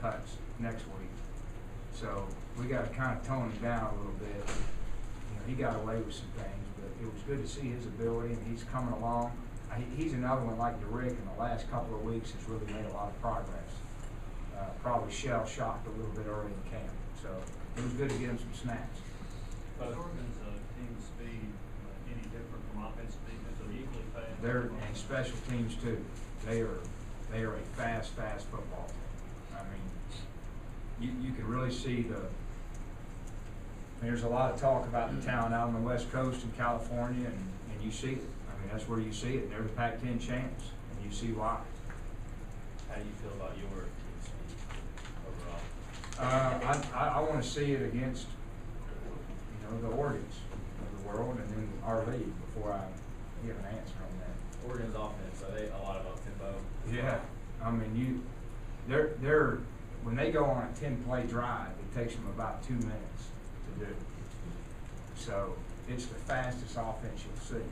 cuts next week. So we got to kind of tone him down a little bit. You know, he got away with some things, but it was good to see his ability, and he's coming along. He's another one like Derek in the last couple of weeks has really made a lot of progress. Probably shell-shocked a little bit early in camp. So it was good to get him some snaps. But Oregon's team speed any different from offensive speed? Because they're equally fast. They're and special teams too. They are a fast football team. I mean, you can really see there's a lot of talk about the talent out on the West Coast in California, and you see it. I mean, that's where you see it. They're the Pac-10 champs, and you see why. How do you feel about your team speed overall? I want to see it against, the Oregons of the world, and then our league before I give an answer on that. Oregon's offense, are they a lot of up-tempo? Yeah, I mean they're when they go on a 10-play drive, it takes them about 2 minutes to do. So it's the fastest offense you'll see,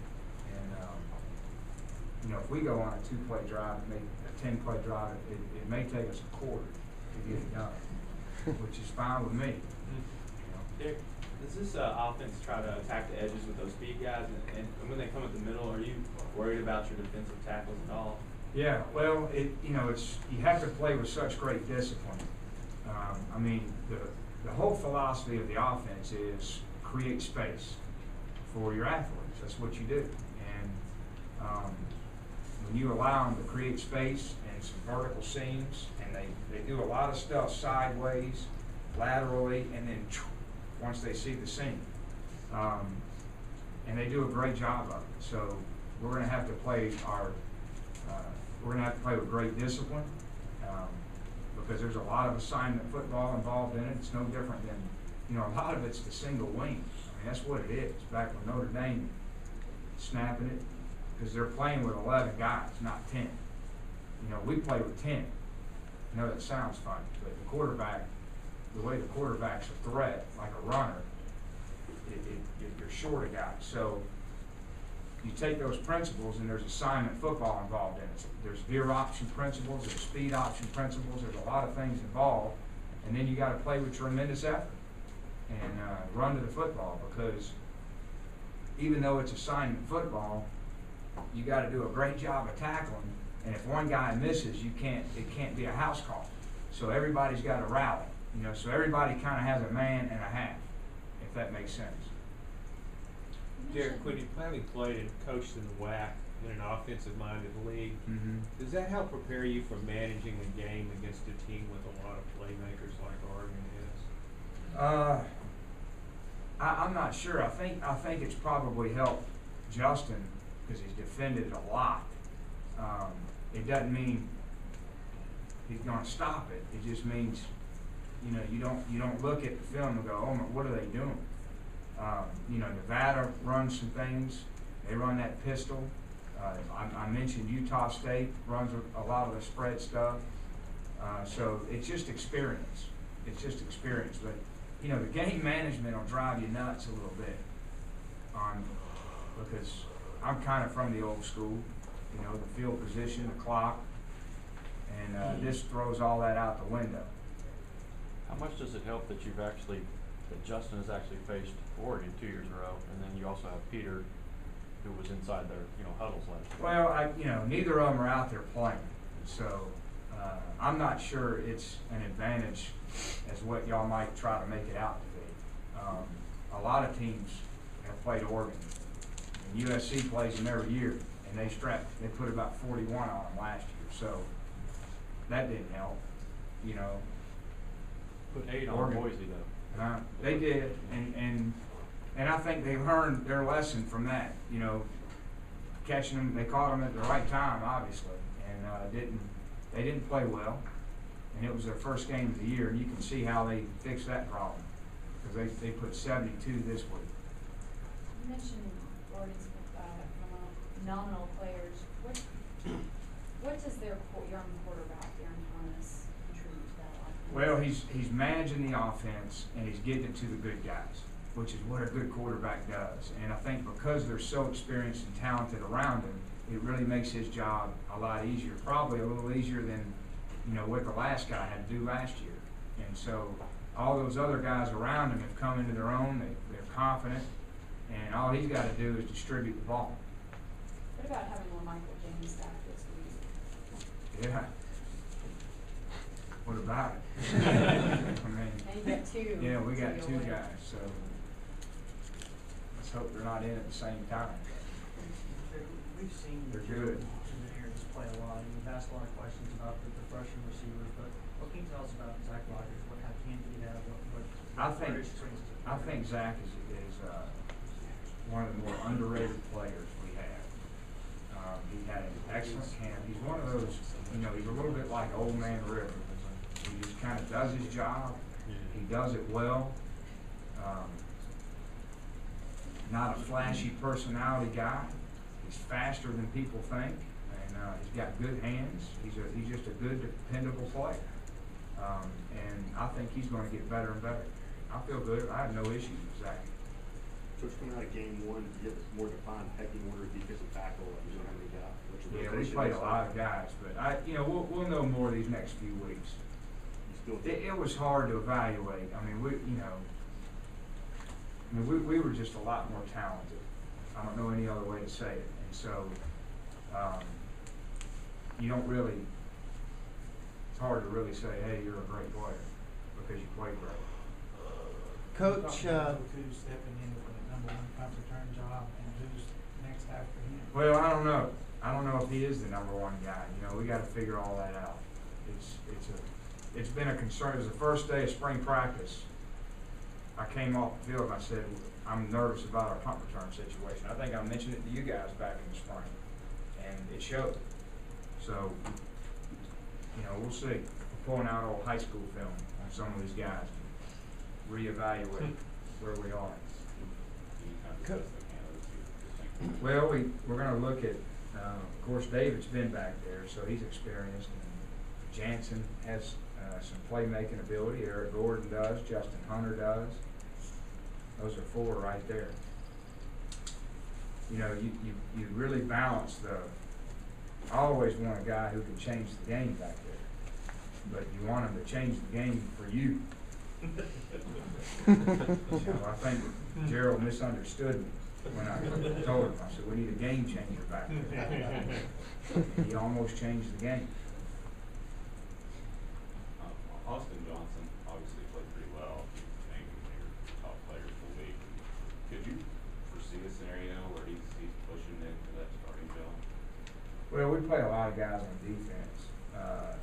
and if we go on a 2-play drive, a 10-play drive, it may take us a quarter to get it done, which is fine with me. Derek, does this offense try to attack the edges with those speed guys, and when they come at the middle, are you worried about your defensive tackles at all? Yeah, well, it's you have to play with such great discipline. I mean, the whole philosophy of the offense is create space for your athletes. That's what you do, and when you allow them to create space and some vertical seams, and they do a lot of stuff sideways, laterally, and then once they see the seam, and they do a great job of it. So we're going to have to play with great discipline, because there's a lot of assignment football involved in it. It's no different than, a lot of it's the single wing. I mean, that's what it is. Back when Notre Dame snapping it, because they're playing with 11 guys, not 10. We play with 10. I know that sounds funny, but the way the quarterback's a threat, like a runner, you're short a guy. So you take those principles, and there's assignment football involved in it. There's veer option principles, there's speed option principles, there's a lot of things involved, and then you got to play with tremendous effort and run to the football, because even though it's assignment football, you got to do a great job of tackling, and if one guy misses, it can't be a house call. So everybody's got to rally, so everybody kind of has a man and a half, if that makes sense. Derek, having played and coached in the WAC in an offensive-minded league, does that help prepare you for managing a game against a team with a lot of playmakers like Oregon is? I'm not sure. I think it's probably helped Justin because he's defended a lot. It doesn't mean he's going to stop it. It just means, you don't look at the film and go, oh, what are they doing? Nevada runs some things. They run that pistol. I mentioned Utah State runs a lot of the spread stuff. So it's just experience. It's just experience. But, the game management will drive you nuts a little bit because I'm kind of from the old school, the field position, the clock, and this throws all that out the window. How much does it help that Justin has actually faced Oregon 2 years in a row, and then you also have Peter, who was inside their huddles last year? Well, neither of them are out there playing, so I'm not sure it's an advantage as what y'all might try to make it out to be. A lot of teams have played Oregon, and USC plays them every year, and they put about 41 on them last year, so that didn't help. Put 8 on Boise though. They did, and I think they learned their lesson from that. Catching them, they caught them at the right time, obviously, and they didn't play well, and it was their first game of the year, and you can see how they fixed that problem because they put 72 this week. You mentioned Oregon's phenomenal players. What does their young quarterback, Aaron Thomas, contribute to that offense? Well, he's managing the offense, and he's getting it to the good guys, which is what a good quarterback does. And I think because they're so experienced and talented around him, it really makes his job a lot easier, probably a little easier than, you know, what the last guy had to do last year. And so all those other guys around him have come into their own, they're confident, and all he's got to do is distribute the ball. What about having more Michael James back this week? Yeah. What about it? I mean, And you got two. yeah, we got so two you'll win. guys, so let's hope they're not in at the same time. We've seen They're Gerald good. in the areas play a lot, and we've asked a lot of questions about the freshman receivers, but what can you tell us about Zach Rogers? What can he have? I think, what experience does he I have? think Zach is one of the more underrated players we have. He had an excellent camp. He's one of those, you know, he's a little bit like Old Man River. He just kind of does his job. He does it well. Not a flashy personality guy. He's faster than people think, and he's got good hands. He's just a good, dependable player. And I think he's going to get better and better. I feel good. I have no issues with Zach. Coach, coming out of game one, do you have a more defined pecking order of defensive tackle? You don't have any guy. What's your Yeah, we rotation played a looks lot like? of guys, but we'll know more these next few weeks. You still It was hard to evaluate. I mean, we were just a lot more talented. I don't know any other way to say it. And so, you don't really, it's hard to really say, hey, you're a great player because you played great. Coach, who's stepping in for the number one punt return job and who's next after him? Well, I don't know. I don't know if he is the number one guy. You know, we got to figure all that out. It's been a concern. It was the first day of spring practice. I came off the field and I said, I'm nervous about our punt return situation. I think I mentioned it to you guys back in the spring, and it showed. So, you know, we'll see. We're pulling out old high school film on some of these guys to reevaluate where we are. Well, we're going to look at, of course, David's been back there, so he's experienced. And Jansen has some playmaking ability. Eric Gordon does. Justin Hunter does. Those are four right there. You know, you really balance I always want a guy who can change the game back there, but you want him to change the game for you. So I think Gerald misunderstood me when I told him. I said, we need a game changer back there. He almost changed the game. Austin Johnson obviously played pretty well. Maybe your top players will be. Could you foresee a scenario where he's pushing into that starting job? Well, we play a lot of guys on defense.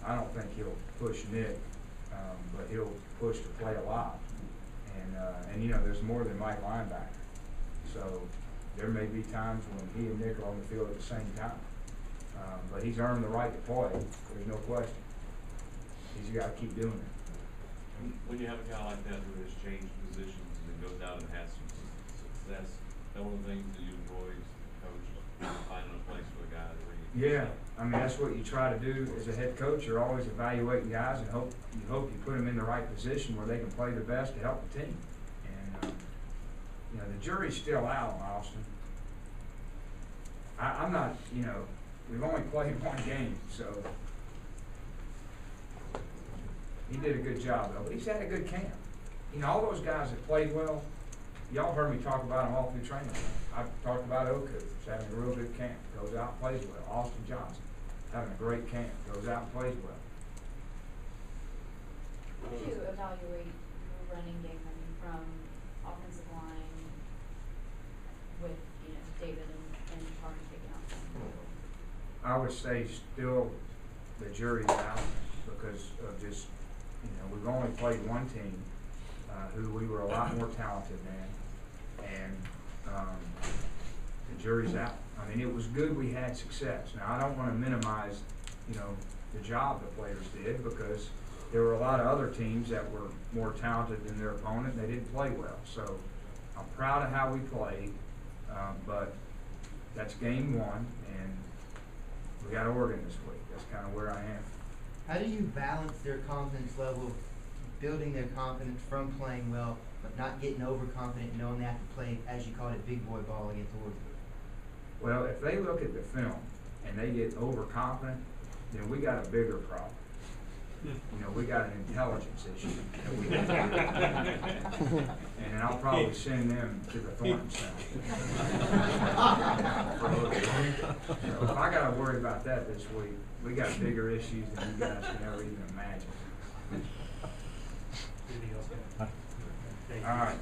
I don't think he'll push Nick, but he'll push to play a lot. And you know, there's more than Mike linebacker. So there may be times when he and Nick are on the field at the same time. But he's earned the right to play. There's no question. He's got to keep doing it. When you have a guy like that who has changed positions and then goes out and has some success, that one of the things that you enjoy as a coach, finding a place for a guy where you can Yeah, I mean, that's what you try to do as a head coach. You're always evaluating guys and hope you put them in the right position where they can play the best to help the team. And you know, the jury's still out on Austin. I'm not, you know, we've only played one game, so he did a good job though. But he's had a good camp. You know, all those guys that played well, y'all heard me talk about them all through training. I've talked about Oku, who's having a real good camp, goes out and plays well. Austin Johnson, having a great camp, goes out and plays well. How do you evaluate your running game, I mean, from offensive line with, you know, David and Tarn taking out some people? I would say still the jury's out because of just, you know, we've only played one team who we were a lot more talented than, and the jury's out. I mean, it was good we had success. Now, I don't want to minimize, you know, the job the players did because there were a lot of other teams that were more talented than their opponent and they didn't play well. So I'm proud of how we played, but that's game one, and we got Oregon this week. That's kind of where I am. How do you balance their confidence level, building their confidence from playing well, but not getting overconfident, knowing they have to play, as you called it, big boy ball against Oregon? Well, if they look at the film and they get overconfident, then we got a bigger problem. You know, we got an intelligence issue that we have to deal with. And then I'll probably send them to the Thornton Center. For a little bit. So if I gotta worry about that this week, we got bigger issues than you guys can ever even imagine. Anything else, guys? All right.